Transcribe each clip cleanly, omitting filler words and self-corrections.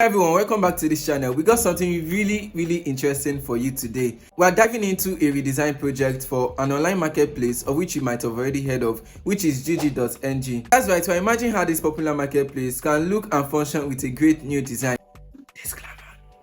everyone, welcome back to this channel. We got something really interesting for you today. We are diving into a redesign project for an online marketplace of which you might have already heard of, which is Jiji.ng. That's right, so imagine how this popular marketplace can look and function with a great new design. Disclaimer,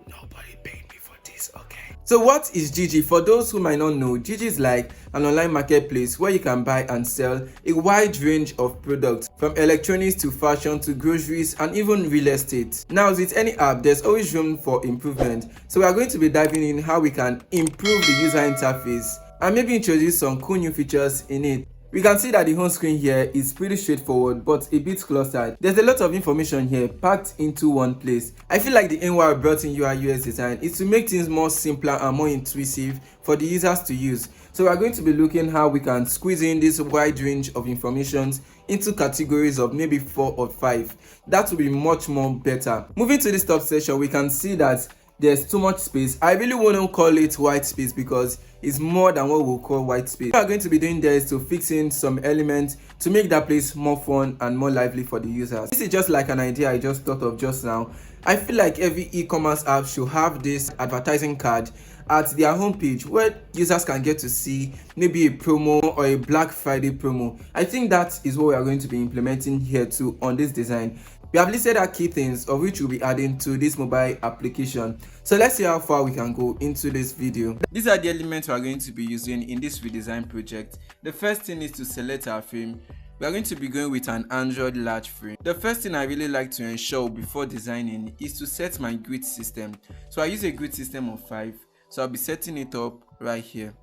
nobody paid me for this, okay? So what is Jiji? For those who might not know, Jiji is like an online marketplace where you can buy and sell a wide range of products, from electronics to fashion to groceries and even real estate. Now, with any app, there's always room for improvement. So we are going to be diving in how we can improve the user interface and maybe introduce some cool new features in it. We can see that the home screen here is pretty straightforward but a bit clustered. There's a lot of information here packed into one place. I feel like the aim why I brought in UI UX design is to make things more simpler and more intuitive for the users to use. So we are going to be looking how we can squeeze in this wide range of information into categories of maybe 4 or 5. That will be much more better. Moving to this top section, we can see that there's too much space. I really wouldn't call it white space because it's more than what we'll call white space. What we're going to be doing there is to fix in some elements to make that place more fun and more lively for the users. This is just like an idea I just thought of just now. I feel like every e-commerce app should have this advertising card at their homepage where users can get to see maybe a promo or a Black Friday promo. I think that is what we are going to be implementing here too on this design. We have listed our key things of which we'll be adding to this mobile application. So let's see how far we can go into this video. These are the elements we are going to be using in this redesign project. The first thing is to select our frame. We are going to be going with an Android large frame. The first thing I really like to ensure before designing is to set my grid system. So I use a grid system of 5. So I'll be setting it up right here.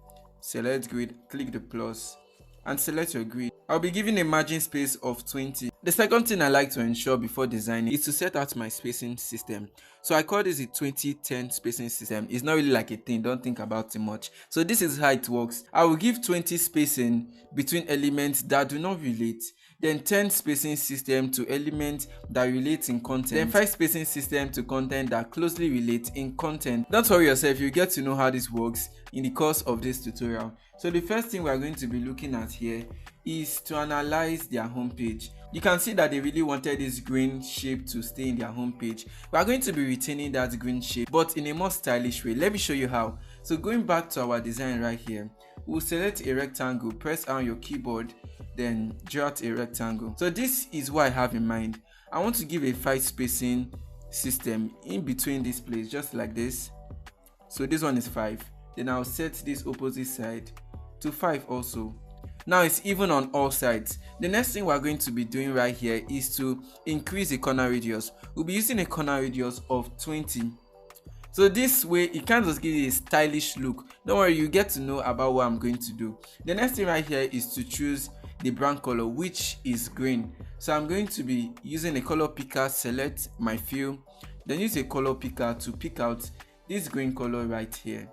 Select grid, click the plus and select your grid. I'll be giving a margin space of 20. The second thing I like to ensure before designing is to set out my spacing system. So I call this a 20-10 spacing system. It's not really like a thing, don't think about it much. So this is how it works. I will give 20 spacing between elements that do not relate, then 10 spacing system to elements that relate in content, then 5 spacing system to content that closely relate in content. Don't worry yourself, you get to know how this works in the course of this tutorial. So the first thing we are going to be looking at here is to analyze their homepage. You can see that they really wanted this green shape to stay in their homepage. We are going to be retaining that green shape but in a more stylish way. Let me show you how. So going back to our design right here, we'll select a rectangle, press on your keyboard, then draw out a rectangle. So this is what I have in mind. I want to give a 5 spacing system in between this place, just like this. So this one is 5. Then I'll set this opposite side to 5 also. Now it's even on all sides. The next thing we're going to be doing right here is to increase the corner radius. We'll be using a corner radius of 20. So this way it kind of gives you a stylish look. Don't worry, you get to know about what I'm going to do. The next thing right here is to choose the brand color, which is green. So I'm going to be using a color picker, select my fill, then use a color picker to pick out this green color right here.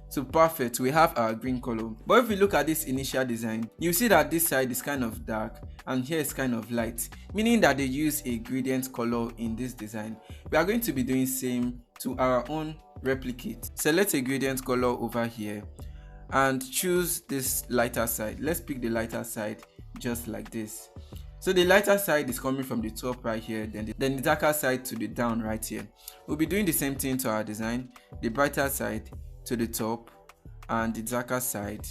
So perfect, we have our green color. But if we look at this initial design, you see that this side is kind of dark and here is kind of light, meaning that they use a gradient color in this design. We are going to be doing same to our own replicate. Select a gradient color over here and choose this lighter side. Let's pick the lighter side just like this. So the lighter side is coming from the top right here, then the darker side to the down right here. We'll be doing the same thing to our design. The brighter side to the top and the darker side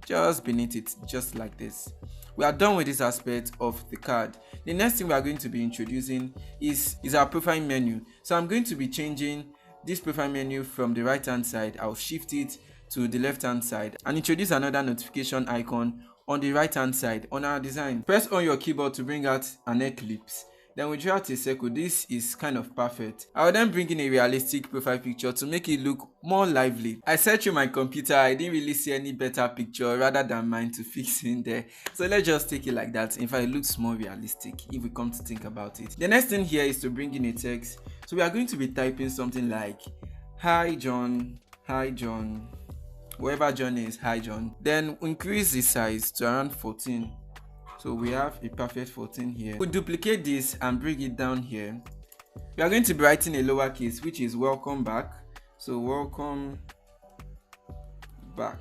just beneath it, just like this. We are done with this aspect of the card. The next thing we are going to be introducing is our profile menu. So I'm going to be changing this profile menu from the right hand side. I'll shift it to the left hand side and introduce another notification icon on the right hand side on our design. Press on your keyboard to bring out an eclipse. Then we draw out a circle. This is kind of perfect. I will then bring in a realistic profile picture to make it look more lively. I searched through my computer, I didn't really see any better picture rather than mine to fix in there. So let's just take it like that. In fact, it looks more realistic if we come to think about it. The next thing here is to bring in a text. So we are going to be typing something like, "Hi John, hi John." Wherever John is, "Hi John." Then increase the size to around 14. So we have a perfect 14 here. We'll duplicate this and bring it down here. We are going to be writing a lowercase, which is welcome back. So welcome back.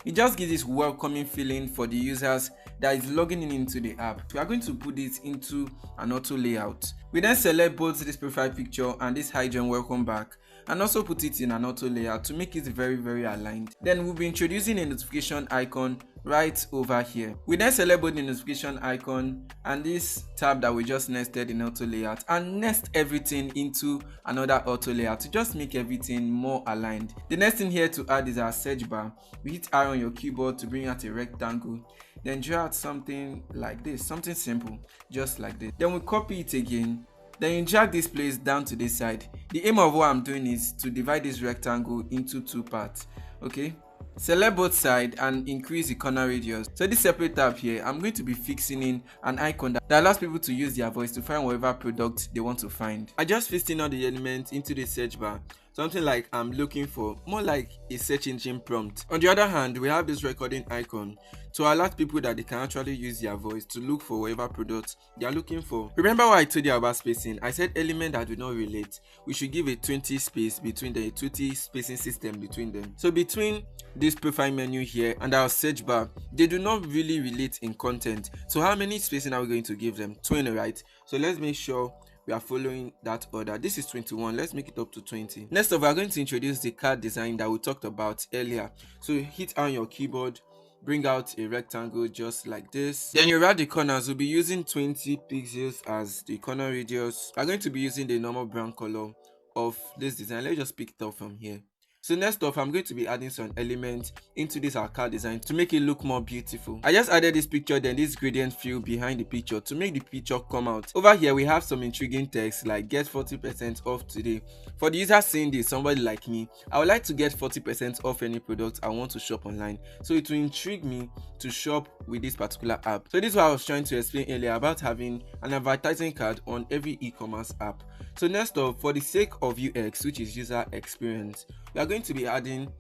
It just gives this welcoming feeling for the users that is logging in into the app. We are going to put it into an auto layout. We then select both this profile picture and this hi John welcome back, and also put it in an auto layer to make it very aligned. Then we'll be introducing a notification icon right over here. We then select both the notification icon and this tab that we just nested in auto layout, and nest everything into another auto layer to just make everything more aligned. The next thing here to add is our search bar. We hit R on your keyboard to bring out a rectangle, then draw out something like this, something simple, just like this. Then we copy it again, then you drag this place down to this side. The aim of what I'm doing is to divide this rectangle into two parts. Okay, select both sides and increase the corner radius. So this separate tab here, I'm going to be fixing in an icon that allows people to use their voice to find whatever product they want to find. I just fixed in all the elements into the search bar, something like I'm looking for, more like a search engine prompt. On the other hand, we have this recording icon to alert people that they can actually use their voice to look for whatever product they are looking for. Remember what I told you about spacing? I said element that do not relate, we should give a 20 space between the 20 spacing system between them. So between this profile menu here and our search bar, they do not really relate in content. So how many spacing are we going to give them? 20, right? So let's make sure we are following that order. This is 21, let's make it up to 20. Next up, we are going to introduce the card design that we talked about earlier. So hit on your keyboard, bring out a rectangle just like this. Then you around the corners, we'll be using 20 pixels as the corner radius. We're going to be using the normal brown color of this design. Let's just pick it up from here. So next off, I'm going to be adding some elements into this card design to make it look more beautiful. I just added this picture, then this gradient fill behind the picture to make the picture come out. Over here, we have some intriguing text like get 40% off today. For the user seeing this, somebody like me, I would like to get 40% off any product I want to shop online. So it will intrigue me to shop with this particular app. So this is what I was trying to explain earlier about having an advertising card on every e-commerce app. So next up, for the sake of UX, which is user experience, we are going to be adding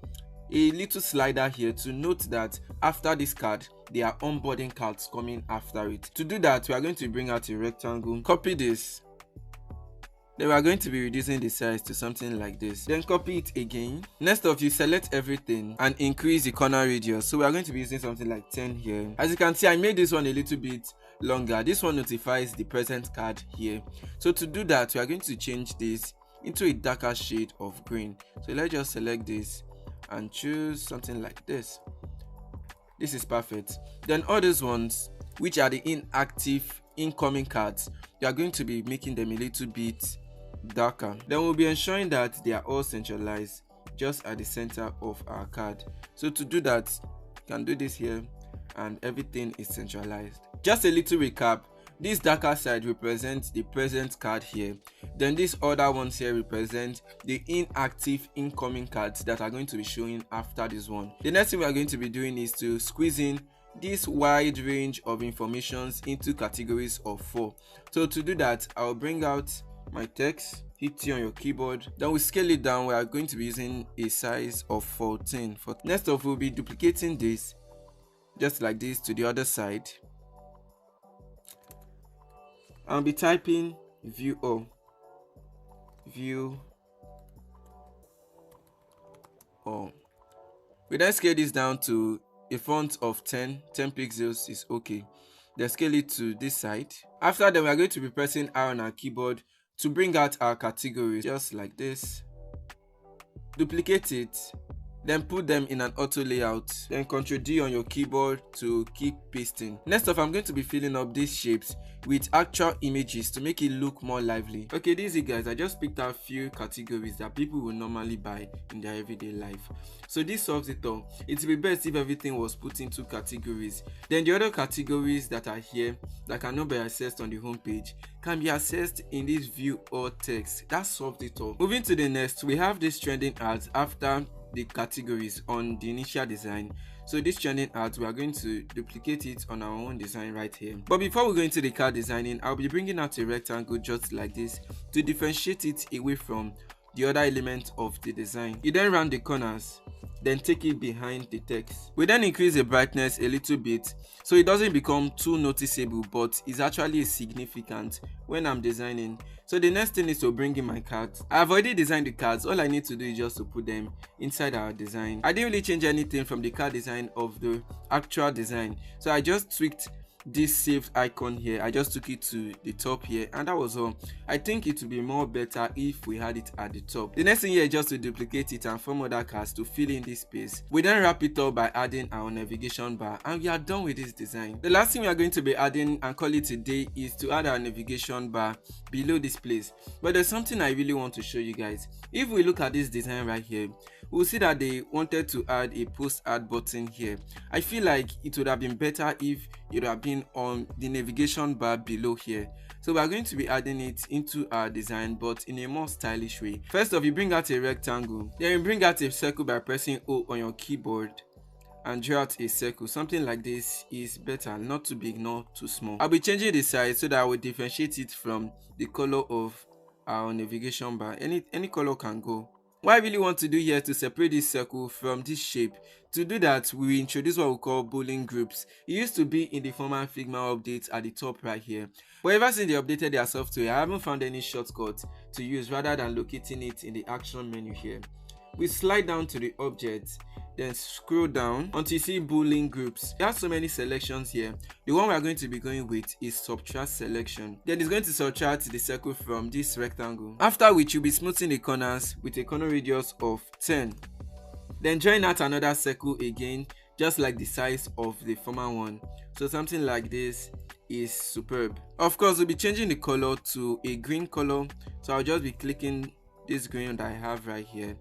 a little slider here to note that after this card, there are onboarding cards coming after it. To do that, we are going to bring out a rectangle, copy this. Then we are going to be reducing the size to something like this. Then copy it again. Next up, you select everything and increase the corner radius. So we are going to be using something like 10 here. As you can see, I made this one a little bit longer. This one notifies the present card here. So to do that, we are going to change this into a darker shade of green. So let's just select this and choose something like this. This is perfect. Then all these ones, which are the inactive incoming cards, we are going to be making them a little bit darker. Then we'll be ensuring that they are all centralized just at the center of our card. So to do that, you can do this here and everything is centralized. Just a little recap. This darker side represents the present card here. Then these other ones here represent the inactive incoming cards that are going to be showing after this one. The next thing we are going to be doing is to squeeze in this wide range of informations into categories of 4. So to do that, I'll bring out my text, hit T on your keyboard, then we scale it down. We are going to be using a size of 14. Next up, we'll be duplicating this just like this to the other side. I'll be typing view all. We then scale this down to a font of 10 pixels is okay. Then scale it to this side. After that, we are going to be pressing R on our keyboard to bring out our categories just like this. Duplicate it, then put them in an auto layout, then Ctrl D on your keyboard to keep pasting. Next up, I'm going to be filling up these shapes with actual images to make it look more lively. Okay, this is it guys. I just picked out a few categories that people will normally buy in their everyday life. So this solves it all. It would be best if everything was put into categories. Then the other categories that are here that cannot be accessed on the home page can be accessed in this view all text. That solved it all. Moving to the next, we have this trending ads after the categories on the initial design. So this trending art, we are going to duplicate it on our own design right here. But before we go into the card designing, I'll be bringing out a rectangle just like this to differentiate it away from the other element of the design. You then round the corners, then take it behind the text. We then increase the brightness a little bit so it doesn't become too noticeable, but is actually significant when I'm designing. So the next thing is to bring in my cards. I've already designed the cards. All I need to do is just to put them inside our design. I didn't really change anything from the card design of the actual design, so I just tweaked this saved icon here. I just took it to the top here, and that was all. I think it would be more better if we had it at the top. The next thing here is just to duplicate it and form other cards to fill in this space. We then wrap it up by adding our navigation bar, and we are done with this design. The last thing we are going to be adding and call it today is to add our navigation bar below this place. But there's something I really want to show you guys. If we look at this design right here, we'll see that they wanted to add a post add button here. I feel like it would have been better if it would have been on the navigation bar below here. So we are going to be adding it into our design, but in a more stylish way. First off, you bring out a rectangle, then you bring out a circle by pressing O on your keyboard and draw out a circle. Something like this is better, not too big, not too small. I'll be changing the size so that I will differentiate it from the color of our navigation bar. Any color can go. What I really want to do here is to separate this circle from this shape. To do that, we introduce what we call boolean groups. It used to be in the former Figma updates at the top right here. But ever since they updated their software, I haven't found any shortcut to use rather than locating it in the action menu here. We slide down to the object, then scroll down until you see boolean groups. There are so many selections here. The one we are going to be going with is subtract selection. Then it's going to subtract the circle from this rectangle. After which you'll be smoothing the corners with a corner radius of 10. Then join out another circle again, just like the size of the former one. So something like this is superb. Of course, we'll be changing the color to a green color. So I'll just be clicking this green that I have right here.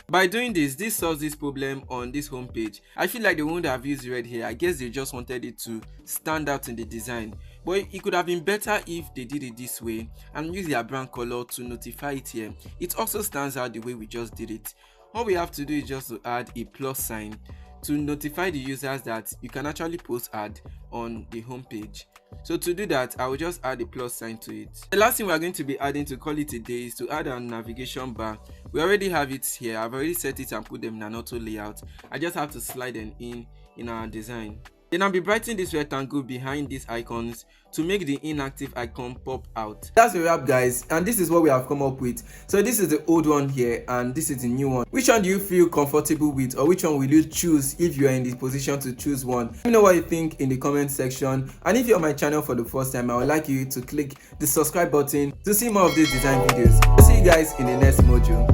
By doing this solves this problem on this home page. I feel like they wouldn't have used red here. I guess they just wanted it to stand out in the design. But it could have been better if they did it this way and use their brand color to notify it here. It also stands out the way we just did it. All we have to do is just to add a plus sign to notify the users that you can actually post ad on the home page. So to do that, I will just add a plus sign to it. The last thing we are going to be adding to call it a day is to add a navigation bar. We already have it here. I've already set it and put them in an auto layout. I just have to slide them in our design. Then I'll be brightening this rectangle behind these icons to make the inactive icon pop out. That's a wrap, guys, and this is what we have come up with. So this is the old one here and this is the new one. Which one do you feel comfortable with, or which one will you choose if you are in the position to choose one? Let me know what you think in the comment section, and if you're on my channel for the first time, I would like you to click the subscribe button to see more of these design videos. I'll see you guys in the next module.